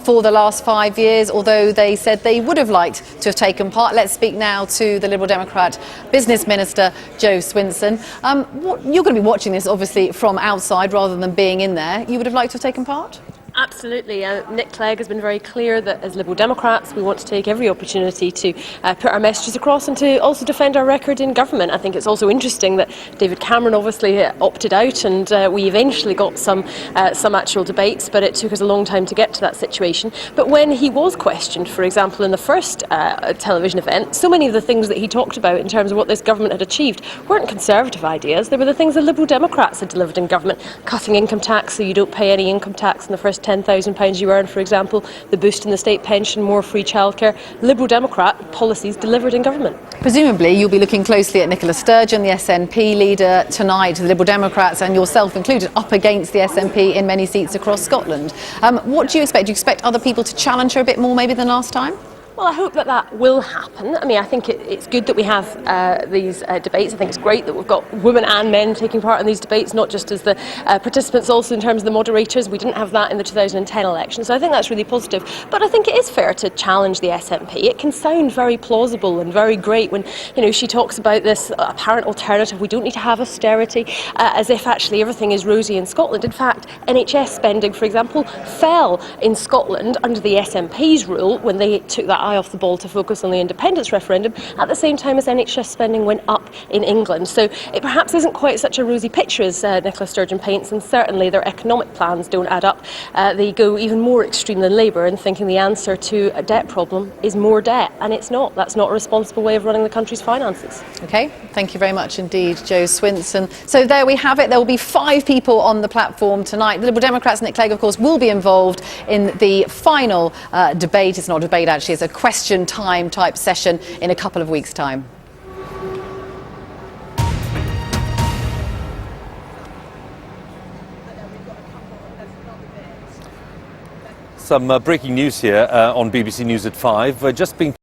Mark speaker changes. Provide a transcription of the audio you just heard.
Speaker 1: for the last 5 years, although they said they would have liked to have taken part. Let's speak now to the Liberal Democrat Business Minister, Jo Swinson. You're going to be watching this, obviously, from outside rather than being in there. You would have liked to have taken part?
Speaker 2: Absolutely. Nick Clegg has been very clear that as Liberal Democrats we want to take every opportunity to put our messages across and to also defend our record in government. I think it's also interesting that David Cameron obviously opted out, and we eventually got some actual debates, but it took us a long time to get to that situation. But when he was questioned, for example, in the first television event, so many of the things that he talked about in terms of what this government had achieved weren't Conservative ideas. They were the things that Liberal Democrats had delivered in government. Cutting income tax so you don't pay any income tax in the first £10,000 you earn, for example, the boost in the state pension, more free childcare. Liberal Democrat policies delivered in government. Presumably
Speaker 1: you'll be looking closely at Nicola Sturgeon, the SNP leader, tonight, the Liberal Democrats and yourself included, up against the SNP in many seats across Scotland. What do you expect? Do you expect other people to challenge her a bit more maybe than last time?
Speaker 2: Well, I hope that will happen. I mean, I think it's good that we have these debates. I think it's great that we've got women and men taking part in these debates, not just as the participants, also in terms of the moderators. We didn't have that in the 2010 election, so I think that's really positive. But I think it is fair to challenge the SNP. It can sound very plausible and very great when, she talks about this apparent alternative. We don't need to have austerity, as if actually everything is rosy in Scotland. In fact, NHS spending, for example, fell in Scotland under the SNP's rule when they took that eye off the ball to focus on the independence referendum, at the same time as NHS spending went up in England. So it perhaps isn't quite such a rosy picture as Nicola Sturgeon paints, and certainly their economic plans don't add up. They go even more extreme than Labour in thinking the answer to a debt problem is more debt, and it's not. That's not a responsible way of running the country's finances.
Speaker 1: OK, thank you very much indeed, Jo Swinson. So there we have it. There will be 5 people on the platform tonight. The Liberal Democrats, Nick Clegg, of course, will be involved in the final debate. It's not a debate, actually, it's a question time type session in a couple of weeks' time.
Speaker 3: Some breaking news here on BBC News at 5. Just been